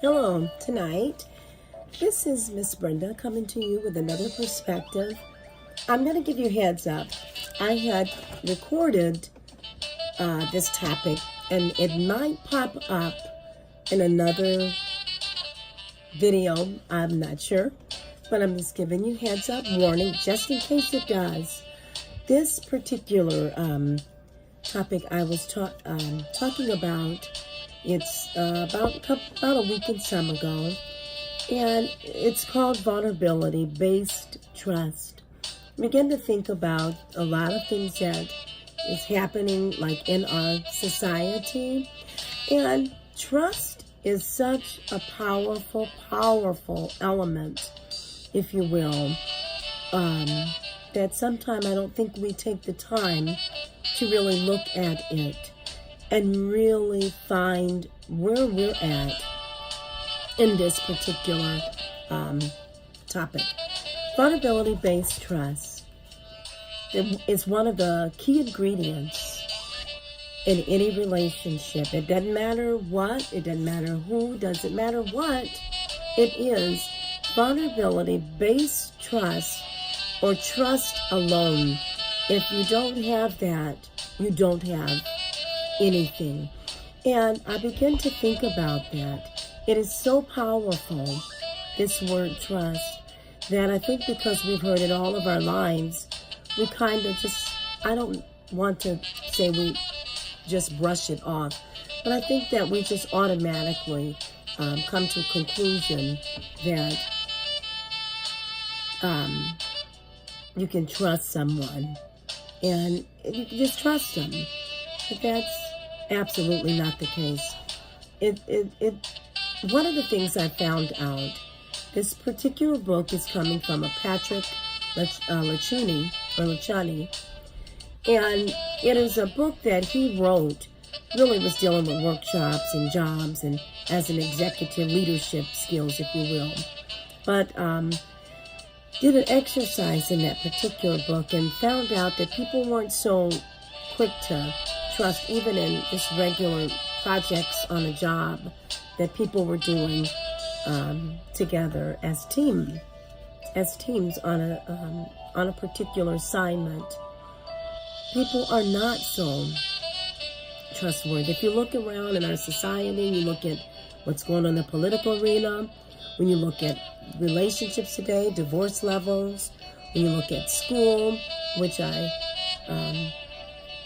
Hello, tonight. This is Miss Brenda coming to you with another perspective. I'm going to give you a heads up. I had recorded this topic and it might pop up in another video. I'm not sure, but I'm just giving you heads up warning just in case it does. This particular topic I was talking about, it's about a week and some ago, and it's called vulnerability-based trust. I began to think about a lot of things that is happening like in our society, and trust is such a powerful element, if you will, that sometimes I don't think we take the time to really look at it and really find where we're at in this particular topic. Vulnerability-based trust is one of the key ingredients in any relationship. It doesn't matter what, it doesn't matter who, doesn't matter what it is. Vulnerability-based trust or trust alone, if you don't have that, you don't have anything. And I begin to think about that. It is so powerful, this word trust, that I think because we've heard it all of our lives, we kind of just, I don't want to say we just brush it off, but I think that we just automatically come to a conclusion that you can trust someone and you can just trust them. But that's absolutely not the case. One of the things I found out, this particular book is coming from a Patrick Lencioni, and it is a book that he wrote, really was dealing with workshops and jobs and as an executive leadership skills, if you will. But did an exercise in that particular book and found out that people weren't so quick to trust, even in just regular projects on a job that people were doing together as teams on a particular assignment. People are not so trustworthy. If you look around in our society, and you look at what's going on in the political arena, when you look at relationships today, divorce levels, when you look at school, which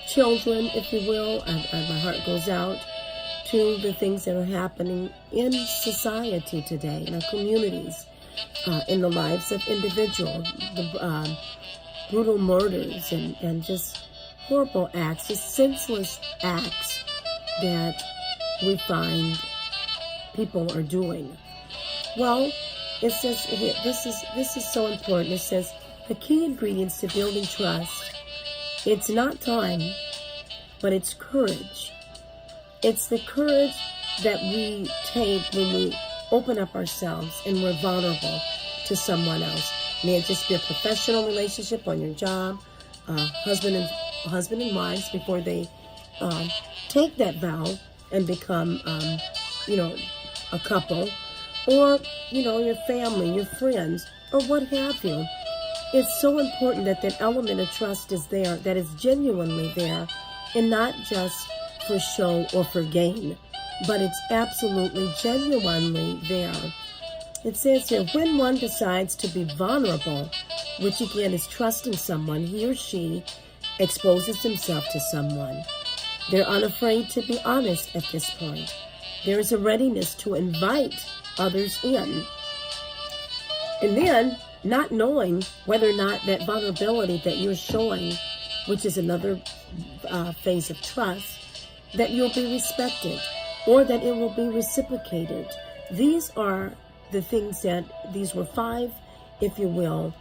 children, if you will, my heart goes out to the things that are happening in society today, in our communities, in the lives of individuals, the brutal murders and just horrible acts, just senseless acts that we find people are doing. Well, it says this is so important. It says the key ingredients to building trust. It's not time, but it's courage. It's the courage that we take when we open up ourselves and we're vulnerable to someone else. May it just be a professional relationship on your job, husband and wives before they take that vow and become, a couple, or, your family, your friends, or what have you. It's so important that that element of trust is there, that is genuinely there, and not just for show or for gain, but it's absolutely genuinely there. It says here, when one decides to be vulnerable, which again is trusting someone, he or she exposes himself to someone. They're unafraid to be honest at this point. There is a readiness to invite others in. And then, not knowing whether or not that vulnerability that you're showing, which is another phase of trust, that you'll be respected or that it will be reciprocated. These are the things these were 5, if you will,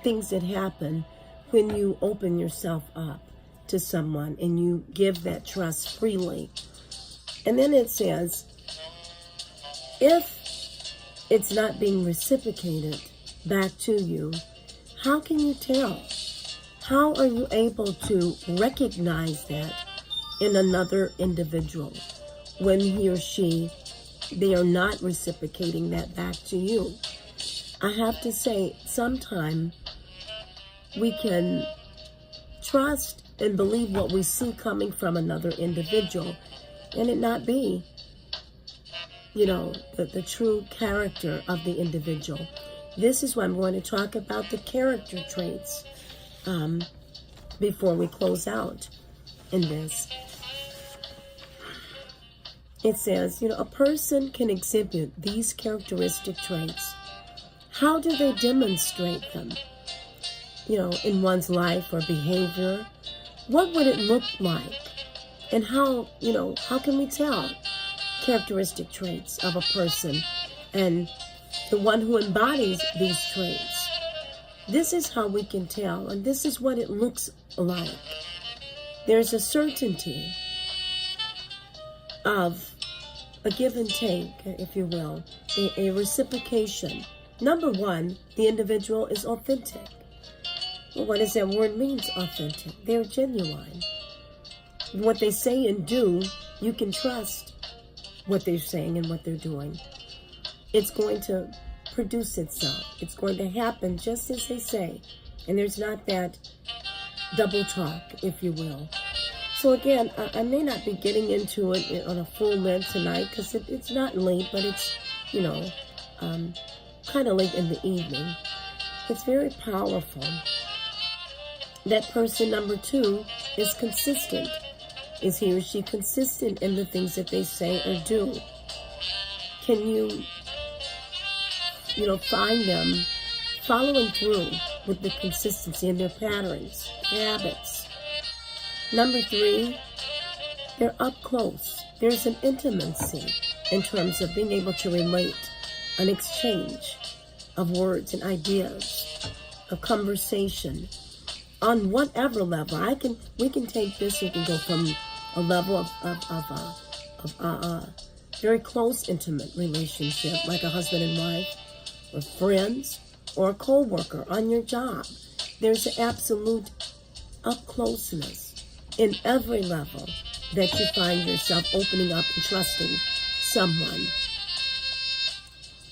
things that happen when you open yourself up to someone and you give that trust freely. And then it says, if it's not being reciprocated back to you, how can you tell? How are you able to recognize that in another individual when he or she they are not reciprocating that back to you. I have to say, sometimes we can trust and believe what we see coming from another individual, and it not be, the true character of the individual. This is why I'm going to talk about the character traits before we close out in this. It says, a person can exhibit these characteristic traits. How do they demonstrate them? In one's life or behavior. What would it look like? And how can we tell characteristic traits of a person and the one who embodies these traits? This is how we can tell, and this is what it looks like. There's a certainty of a give and take, if you will, a reciprocation. Number one, the individual is authentic. Well, what does that word mean, authentic? They're genuine. What they say and do, you can trust what they're saying and what they're doing. It's going to produce itself. It's going to happen just as they say. And there's not that double talk, if you will. So again, I may not be getting into it on a full length tonight because it's not late, but it's, kind of late in the evening. It's very powerful. That person, number two, is consistent. Is he or she consistent in the things that they say or do? Can you, find them following through with the consistency in their patterns, habits? Number three, they're up close. There's an intimacy in terms of being able to relate, an exchange of words and ideas, a conversation on whatever level. We can take this. We can go from a level of very close, intimate relationship, like a husband and wife, or friends, or a co-worker on your job. There's an absolute up closeness in every level that you find yourself opening up and trusting someone.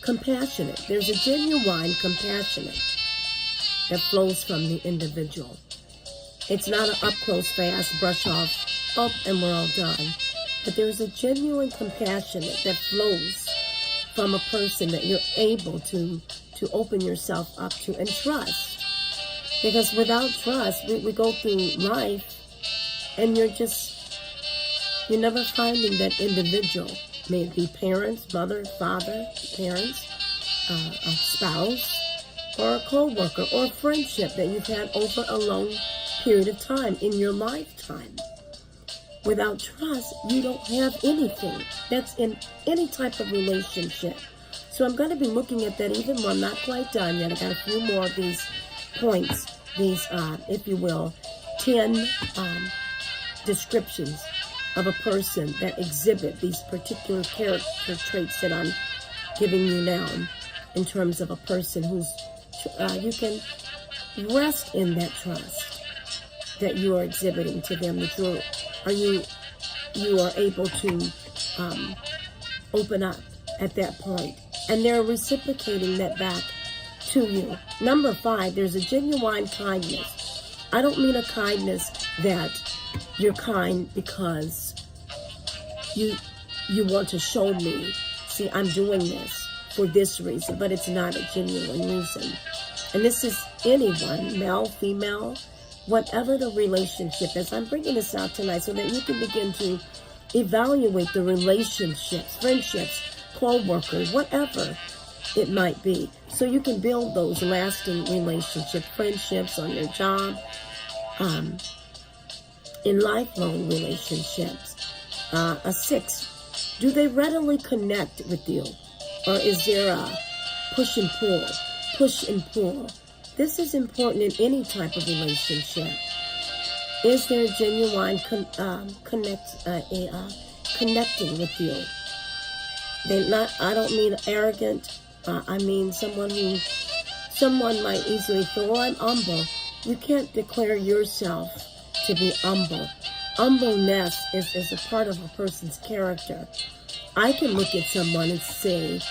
Compassionate. There's a genuine compassionate that flows from the individual. It's not an up close, fast, brush off, up, and we're all done. But there's a genuine compassionate that flows from a person that you're able to open yourself up to and trust. Because without trust, we go through life and you're never finding that individual. May it be parents, mother, father, parents, a spouse, or a co-worker, or a friendship that you've had over a long period of time in your lifetime. Without trust, you don't have anything. That's in any type of relationship. So I'm going to be looking at that even more. I'm not quite done yet. I got a few more of these points, these, if you will, 10 descriptions of a person that exhibit these particular character traits that I'm giving you now, in terms of a person who's, you can rest in that trust that you are exhibiting to them, that you are able to open up at that point, and they're reciprocating that back to you. Number 5, there's a genuine kindness. I don't mean a kindness that you're kind because you want to show me, see, I'm doing this for this reason, but it's not a genuine reason. And this is anyone, male, female, whatever the relationship is. I'm bringing this out tonight so that you can begin to evaluate the relationships, friendships, co-workers, whatever it might be, so you can build those lasting relationship, friendships on your job, in lifelong relationships. A 6, do they readily connect with you, or is there a push and pull? This is important in any type of relationship. Is there a genuine connecting with you? I don't mean arrogant. I mean someone might easily feel, I'm humble. You can't declare yourself to be humble. Humbleness is a part of a person's character. I can look at someone and say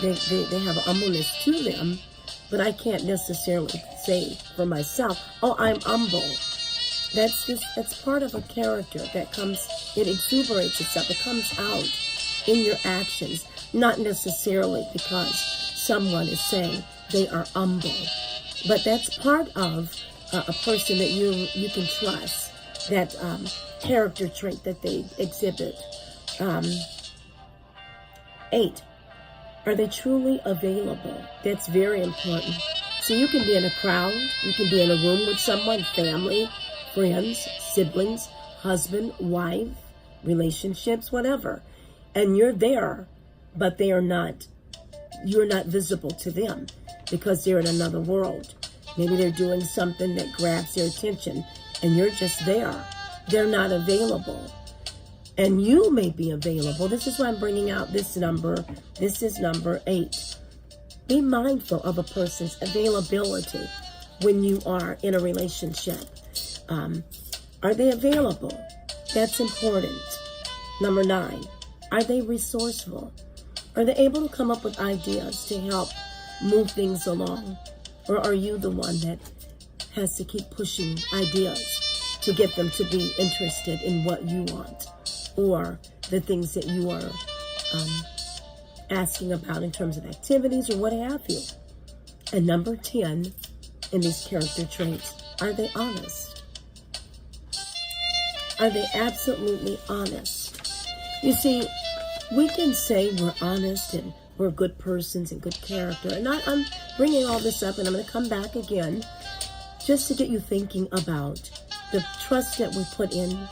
they have humbleness to them, but I can't necessarily say for myself, oh, I'm humble. That's part of a character that comes, it exuberates itself, it comes out in your actions, not necessarily because someone is saying they are humble, but that's part of a person that you can trust, that character trait that they exhibit. 8, are they truly available? That's very important. So you can be in a crowd, you can be in a room with someone, family, friends, siblings, husband, wife, relationships, whatever. And you're there, but you're not visible to them because they're in another world. Maybe they're doing something that grabs their attention and you're just there. They're not available. And you may be available. This is why I'm bringing out this number. This is number 8. Be mindful of a person's availability when you are in a relationship. Are they available? That's important. Number 9, are they resourceful? Are they able to come up with ideas to help move things along? Or are you the one that has to keep pushing ideas to get them to be interested in what you want or the things that you are asking about in terms of activities or what have you? And number 10 in these character traits, are they honest? Are they absolutely honest? You see, we can say we're honest and we're good persons and good character. And I'm bringing all this up, and I'm going to come back again just to get you thinking about the trust that we put in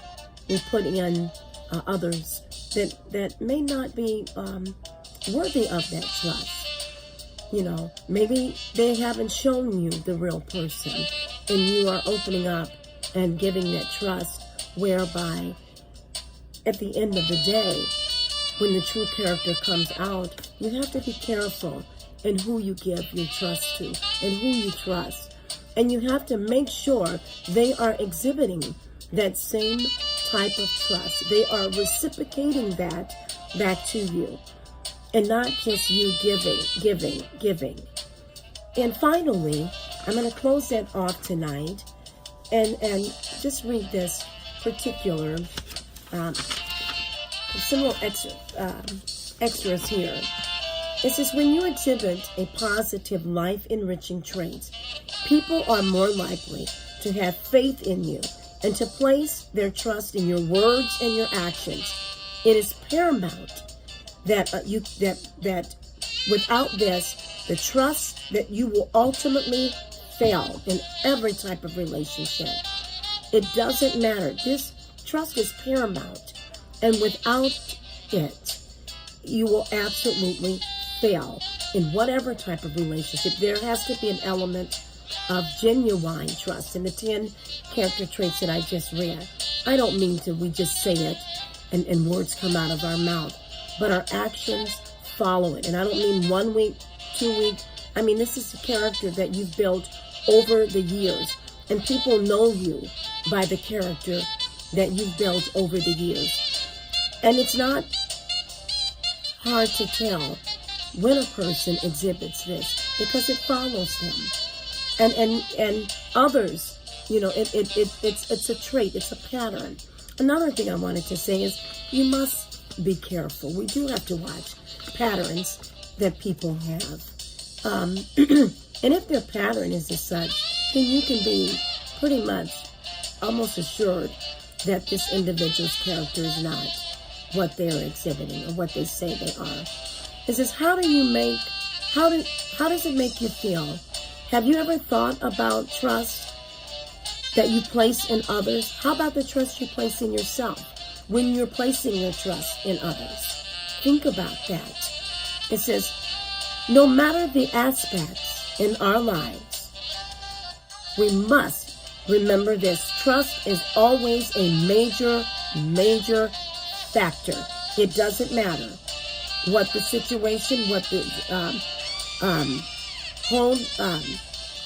others that may not be worthy of that trust. You know, maybe they haven't shown you the real person, and you are opening up and giving that trust, whereby at the end of the day, when the true character comes out, you have to be careful in who you give your trust to and who you trust. And you have to make sure they are exhibiting that same type of trust. They are reciprocating that back to you, and not just you giving. And finally, I'm going to close that off tonight and just read this particular some little extras here. It says, when you exhibit a positive, life-enriching trait, people are more likely to have faith in you and to place their trust in your words and your actions. It is paramount that that without this, the trust that you will ultimately fail in every type of relationship. It doesn't matter. This trust is paramount. And without it, you will absolutely fail in whatever type of relationship. There has to be an element of genuine trust in the 10 character traits that I just read. I don't mean to we just say it and words come out of our mouth, but our actions follow it. And I don't mean 1 week, 2 weeks. I mean, this is a character that you've built over the years, and people know you by the character that you've built over the years. And it's not hard to tell when a person exhibits this because it follows them. And others, you know, it's a trait, it's a pattern. Another thing I wanted to say is you must be careful. We do have to watch patterns that people have. And if their pattern is as such, then you can be pretty much almost assured that this individual's character is not what they're exhibiting or what they say they are. It says, how does it make you feel? Have you ever thought about trust that you place in others? How about the trust you place in yourself when you're placing your trust in others? Think about that. It says, no matter the aspects in our lives, we must remember this. Trust is always a major factor. It doesn't matter what the situation, what the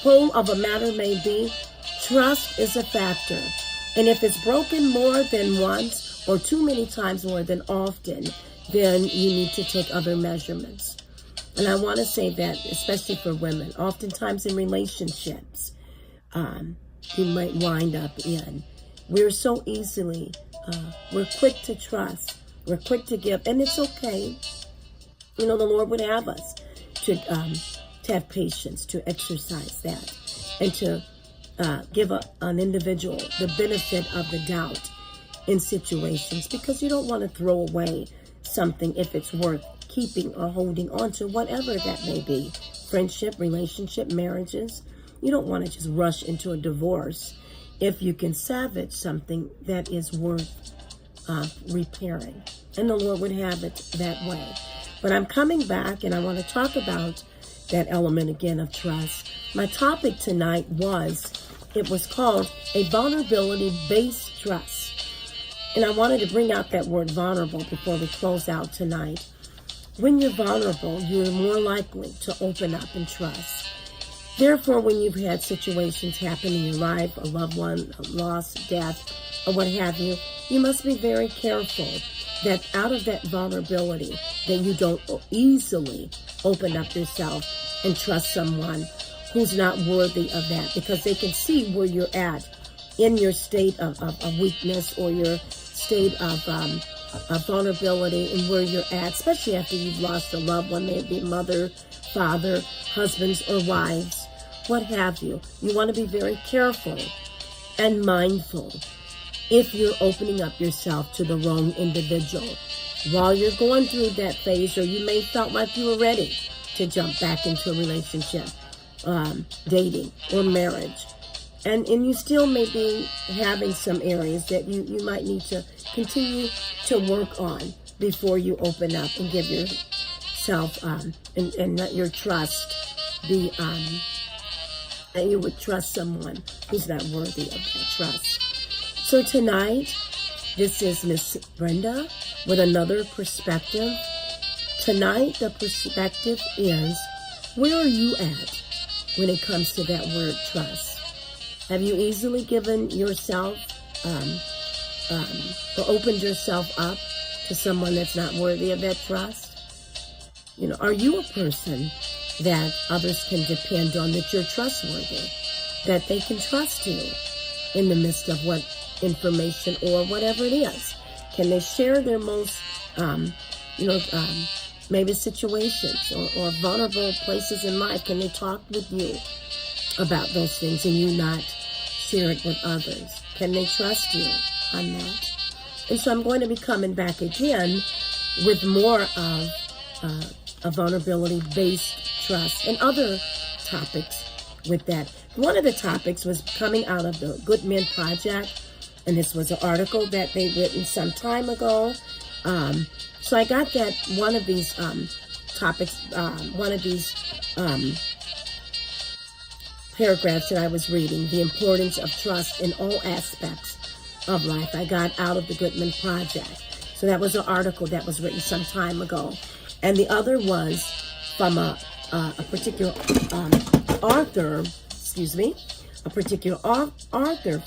whole of a matter may be. Trust is a factor. And if it's broken more than once or too many times more than often, then you need to take other measurements. And I want to say that, especially for women, oftentimes in relationships, you might wind up in. We're so easily, we're quick to trust, we're quick to give, and it's okay. You know, the Lord would have us to have patience, to exercise that, and to give an individual the benefit of the doubt in situations, because you don't want to throw away something if it's worth keeping or holding on to, whatever that may be. Friendship, relationship, marriages. You don't want to just rush into a divorce if you can salvage something that is worth repairing. And the Lord would have it that way. But I'm coming back, and I want to talk about that element again of trust. My topic tonight was called a vulnerability-based trust. And I wanted to bring out that word vulnerable before we close out tonight. When you're vulnerable, you're more likely to open up and trust. Therefore, when you've had situations happen in your life, a loved one, a loss, death, or what have you, you must be very careful that out of that vulnerability, that you don't easily open up yourself and trust someone who's not worthy of that, because they can see where you're at in your state of weakness, or your state of vulnerability, and where you're at, especially after you've lost a loved one, maybe mother, father, husbands, or wives, what have you. You want to be very careful and mindful if you're opening up yourself to the wrong individual while you're going through that phase, or you may felt like you were ready to jump back into a relationship, dating, or marriage. And you still may be having some areas that you might need to continue to work on before you open up and give yourself and let your trust be that you would trust someone who's not worthy of that trust. So tonight, this is Miss Brenda with another perspective. Tonight, the perspective is, where are you at when it comes to that word trust? Have you easily given yourself or opened yourself up to someone that's not worthy of that trust? You know, are you a person that others can depend on, that you're trustworthy, that they can trust you in the midst of what information or whatever it is? Can they share their most, maybe situations or vulnerable places in life? Can they talk with you about those things and you not share it with others? Can they trust you on that? And so I'm going to be coming back again with more of a vulnerability-based trust and other topics with that. One of the topics was coming out of the Good Men Project, and this was an article that they written some time ago. So I got that one of these topics, one of these paragraphs that I was reading, the importance of trust in all aspects of life, I got out of the Good Men Project. So that was an article that was written some time ago. And the other was from a particular author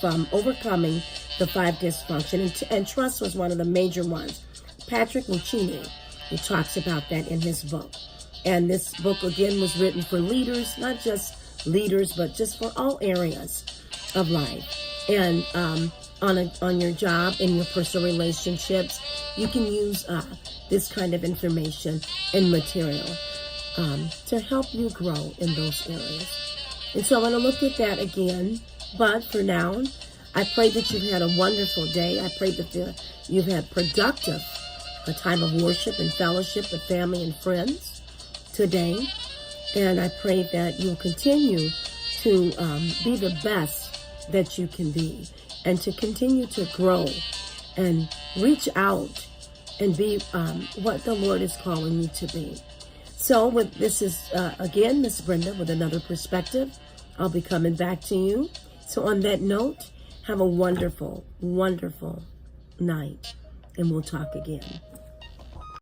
from Overcoming the Five Dysfunction. And trust was one of the major ones. Patrick Lencioni, he talks about that in his book. And this book, again, was written for leaders, not just leaders, but just for all areas of life. And on your job, in your personal relationships, you can use this kind of information and material to help you grow in those areas. And so I want to look at that again. But for now, I pray that you've had a wonderful day. I pray that you've had a time of worship and fellowship with family and friends today. And I pray that you'll continue to be the best that you can be, and to continue to grow and reach out and be what the Lord is calling you to be. So this is, again, Miss Brenda with another perspective. I'll be coming back to you. So on that note, have a wonderful, wonderful night, and we'll talk again.